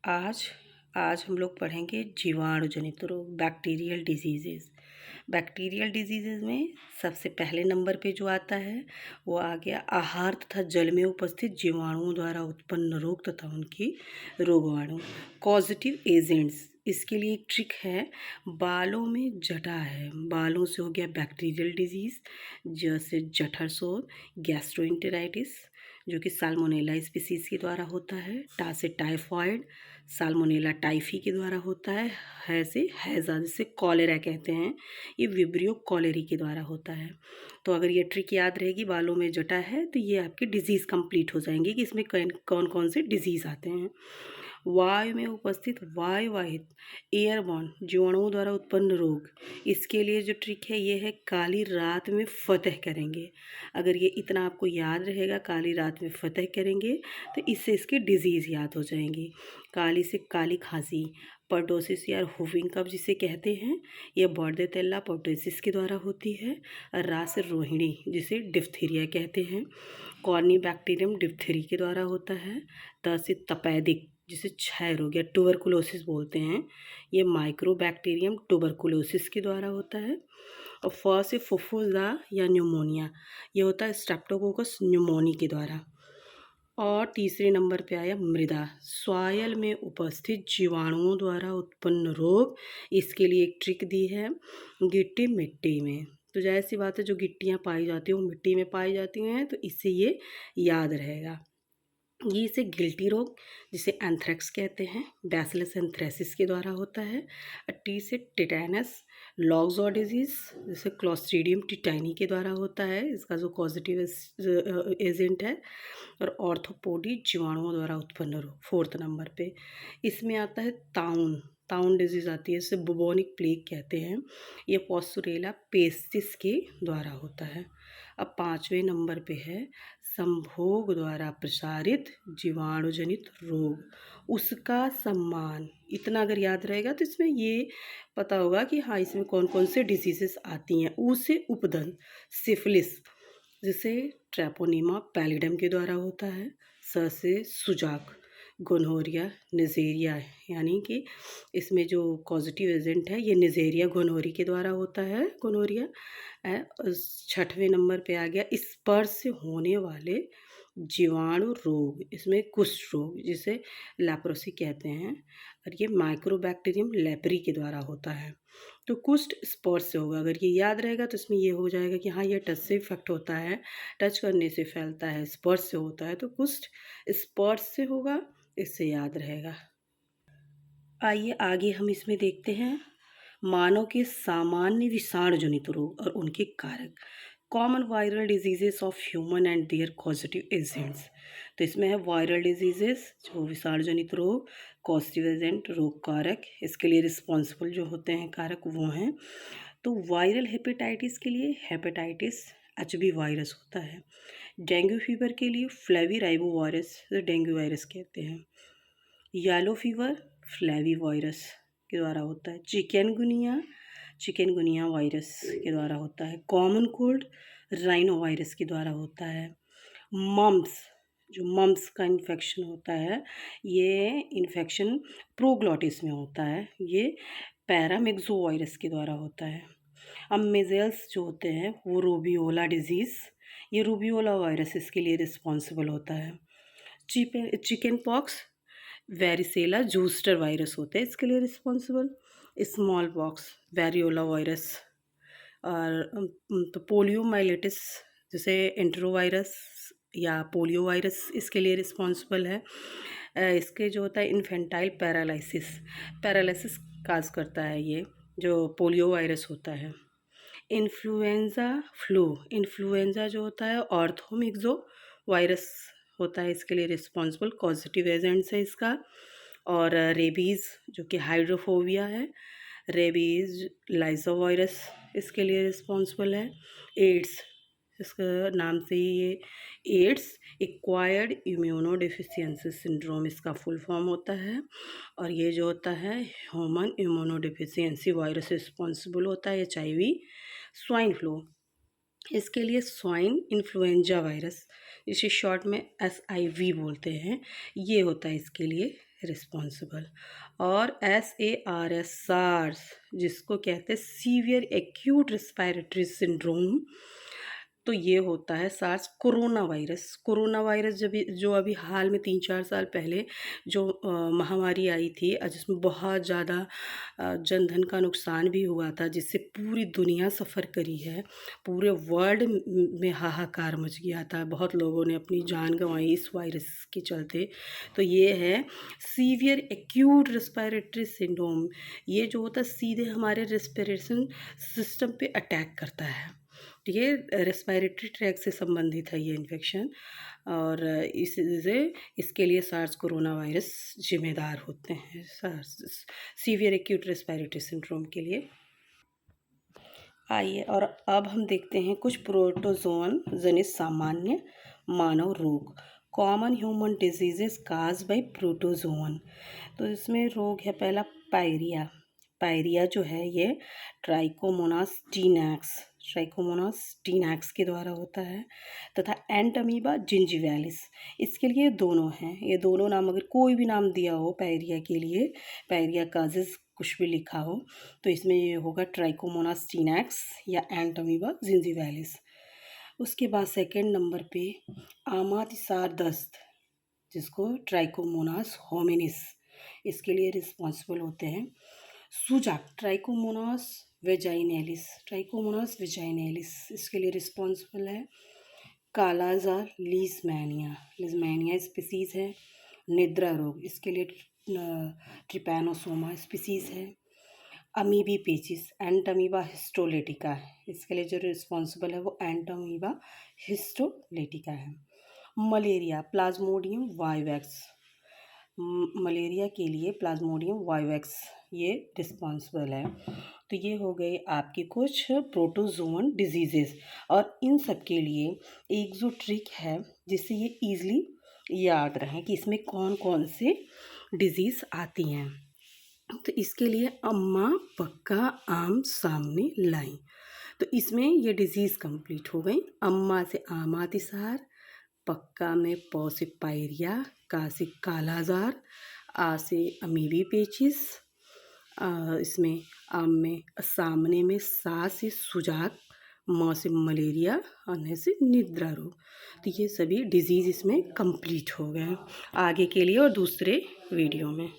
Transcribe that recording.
आज आज हम लोग पढ़ेंगे जीवाणु जनित रोग, बैक्टीरियल डिजीजेस। बैक्टीरियल डिजीजेज में सबसे पहले नंबर पे जो आता है वो आ गया आहार तथा जल में उपस्थित जीवाणुओं द्वारा उत्पन्न रोग तथा उनकी रोगाणु। कॉजेटिव एजेंट्स, इसके लिए एक ट्रिक है। बालों में जटा है, बालों से हो गया बैक्टीरियल डिजीज जैसे जठर शोथ, गैस्ट्रोइंटेराइटिस जो कि साल्मोनेला स्पीसीज के द्वारा होता है, टा से टाइफॉइड, साल्मोनेला टाइफी के द्वारा होता है से हैज़ा जिसे कॉलेरा कहते हैं, ये विब्रियो कॉलेरी के द्वारा होता है। तो अगर ये ट्रिक याद रहेगी, बालों में जटा है तो ये आपकी डिजीज़ कंप्लीट हो जाएंगी कि इसमें कौन कौन से डिजीज़ आते हैं। वायु में उपस्थित वायुवाहित एयरबॉर्न जीवाणुओं द्वारा उत्पन्न रोग, इसके लिए जो ट्रिक है ये है काली रात में फतह करेंगे। अगर ये इतना आपको याद रहेगा, काली रात में फतह करेंगे, तो इससे इसकी डिजीज़ याद हो जाएंगी। काली से काली खांसी, पर्टोसिस या हुफिंग कफ जिसे कहते हैं, यह बॉर्डेतेल्ला पर्टोसिस के द्वारा होती है। रा से रोहिणी जिसे डिप्थीरिया कहते हैं, कॉर्नी बैक्टीरियम डिप्थीरी के द्वारा होता है। त से तपेदिक जिसे क्षय रोग या ट्यूबरकुलोसिस बोलते हैं, ये माइक्रोबैक्टीरियम ट्यूबरकुलोसिस के द्वारा होता है। और से फुफ्फुसा या न्यूमोनिया, ये होता है स्ट्रेप्टोकोकस न्यूमोनी के द्वारा। और तीसरे नंबर पे आया मृदा, सॉयल में उपस्थित जीवाणुओं द्वारा उत्पन्न रोग, इसके लिए एक ट्रिक दी है। गिट्टी मिट्टी में, तो जाहिर सी बात है जो गिट्टियाँ पाई जाती हैं वो मिट्टी में पाई जाती हैं, तो इससे ये याद रहेगा। ये इसे गिल्टी रोग जिसे एंथ्रेक्स कहते हैं, बैसिलस एंथ्रेसिस के द्वारा होता है। टी से टिटैनस, लॉक्सो डिजीज जिसे क्लोस्ट्रीडियम टिटानी के द्वारा होता है, इसका जो पॉजिटिव एजेंट है। और ऑर्थोपोडी जीवाणुओं द्वारा उत्पन्न रोग फोर्थ नंबर पे। इसमें आता है ताउन, ताउन डिजीज़ आती है, इसे बुबोनिक प्लेग कहते हैं, ये पॉस्टुरेला पेस्टिस के द्वारा होता है। अब पाँचवें नंबर पे है संभोग द्वारा प्रसारित जीवाणुजनित रोग, उसका सम्मान। इतना अगर याद रहेगा तो इसमें ये पता होगा कि हाँ इसमें कौन कौन से डिजीजेस आती हैं। ऊ से उपदंत सिफिलिस जिसे ट्रैपोनीमा पैलिडम के द्वारा होता है। स से सुजाक, गोनोरिया निजेरिया, यानी कि इसमें जो कॉजेटिव एजेंट है ये निजेरिया गोनोरी के द्वारा होता है, गोनोरिया। छठवें नंबर पे आ गया स्पर्श से होने वाले जीवाणु रोग, इसमें कुष्ठ रोग जिसे लैप्रोसी कहते हैं, और ये माइक्रोबैक्टीरियम लेपरी के द्वारा होता है। तो कुष्ठ स्पर्श से होगा, अगर ये याद रहेगा तो इसमें ये हो जाएगा कि हाँ ये टच से इफेक्ट होता है, टच करने से फैलता है, स्पर्श से होता है, तो कुष्ठ स्पर्श से होगा, इससे याद रहेगा। आइए आगे हम इसमें देखते हैं मानव के सामान्य विषाणु जनित रोग और उनके कारक। Common viral diseases of human and their causative agents, तो इसमें है वायरल डिजीजेस जो विषाणु जनित रोग, कॉजेटिव एजेंट रोग कारक, इसके लिए रिस्पॉन्सिबल जो होते हैं कारक वो हैं। तो वायरल हेपेटाइटिस के लिए हेपेटाइटिस एचबी वायरस होता है। डेंगू फीवर के लिए flavi ribo virus, dengue virus कहते हैं। येलो फीवर फ्लेवी वायरस के द्वारा होता है। चिकनगुनिया वायरस के द्वारा होता है। कॉमन कोल्ड राइनो वायरस के द्वारा होता है। मम्प्स, जो मम्प्स का इन्फेक्शन होता है, ये इन्फेक्शन प्रोग्लॉटिस में होता है, ये पैरामिक्सो वायरस के द्वारा होता है। अब मेजल्स जो होते हैं वो रूबियोला डिजीज़, ये रूबियोला वायरस इसके लिए रिस्पॉन्सिबल होता है। Chicken pox varicella zoster virus होते हैं इसके लिए responsible. Small pox variola virus, और तो पोलियोमाइलिटिस जैसे एंटेरोवायरस या पोलियो वायरस इसके लिए रिस्पॉन्सिबल है। इसके जो होता है इन्फेंटाइल पैरालिसिस काज करता है ये जो पोलियो वायरस होता है। इन्फ्लुएंजा जो होता है ऑर्थोमिक्सो वायरस होता है, इसके लिए रिस्पॉन्सिबल कॉजेटिव एजेंट्स है इसका। और रेबीज़ जो कि हाइड्रोफोबिया है, रेबीज़ लाइजो वायरस इसके लिए रिस्पॉन्सिबल है। एड्स, इसका नाम से ही ये ads acquired immuno deficiency syndrome इसका फुल फॉर्म होता है। और ये जो होता है human immuno deficiency virus responsible होता है। HIV, स्वाइन फ्लू इसके लिए स्वाइन इन्फ्लुएंजा वायरस, इसे शॉर्ट में SIV बोलते हैं, ये होता है इसके लिए रिस्पॉन्सिबल। और SARS सार्स, जिसको कहते हैं सीवियर एक्यूट रेस्पिरेटरी सिंड्रोम, तो ये होता है SARS corona virus. Corona virus जब जो अभी हाल में 3-4 साल पहले जो महामारी आई थी, जिसमें बहुत ज़्यादा जनधन का नुकसान भी हुआ था, जिससे पूरी दुनिया सफ़र करी है, पूरे वर्ल्ड में हाहाकार मच गया था, बहुत लोगों ने अपनी जान गंवाई इस वायरस के चलते। तो ये है सीवियर एक्यूट रेस्पिरेटरी सिंड्रोम। ये जो होता है सीधे हमारे रेस्पिरेशन सिस्टम पे अटैक करता है, ठीक है, रेस्पिरेटरी ट्रैक से संबंधित है ये इन्फेक्शन। और इससे इसके लिए सार्स कोरोना वायरस जिम्मेदार होते हैं, SARS severe acute respiratory syndrome के लिए। आइए और अब हम देखते हैं कुछ प्रोटोजोन जनित सामान्य मानव रोग, common human diseases cause by protozoan. तो इसमें रोग है पहला पायरिया। पायरिया जो है ये ट्राइकोमोनास टीनैक्स के द्वारा होता है, तथा एंटमीबा जिंजीवैलिस। इसके लिए दोनों हैं, ये दोनों नाम अगर कोई भी नाम दिया हो पायरिया के लिए, पायरिया काजेस कुछ भी लिखा हो, तो इसमें ये होगा ट्राइकोमोनास टीनैक्स या एंटमीबा जिंजीवैलिस। उसके बाद सेकंड नंबर पे आमातिसार दस्त, जिसको ट्राइकोमोनास होमिनिस, इसके लिए रिस्पॉन्सिबल होते हैं सुजाक ट्राइकोमोनास वेजाइनेलिस, इसके लिए रिस्पॉन्सिबल है कालाजार लिजमैनिया स्पीसीज़ है। निद्रा रोग, इसके लिए ट्रिपैनोसोमा स्पीसीज़ है। अमीबी पेचिस एंटमीबा हिस्टोलेटिका है, इसके लिए जो रिस्पॉन्सिबल है वो एंटमीबा हिस्टोलेटिका है। मलेरिया प्लाज्मोडियम वाइवैक्स, मलेरिया के लिए प्लाज्मोडियम वाइवैक्स ये रिस्पॉन्सिबल है। तो ये हो गए आपके कुछ प्रोटोजोन डिजीज़ेस। और इन सब के लिए एक जो ट्रिक है जिससे ये ईज़िली याद रहें कि इसमें कौन कौन से डिजीज़ आती हैं, तो इसके लिए अम्मा पक्का आम सामने लाई। तो इसमें ये डिजीज़ कंप्लीट हो गई। अम्मा से आमातिसार, पक्का में पौ से पायरिया, का से कालाजार, आ से अमीबी पेचिस, इसमें आम में सामने में सा से सुजाक, म से मलेरिया, अने से निद्रा रोग। तो ये सभी डिजीज़ इसमें कंप्लीट हो गए। आगे के लिए और दूसरे वीडियो में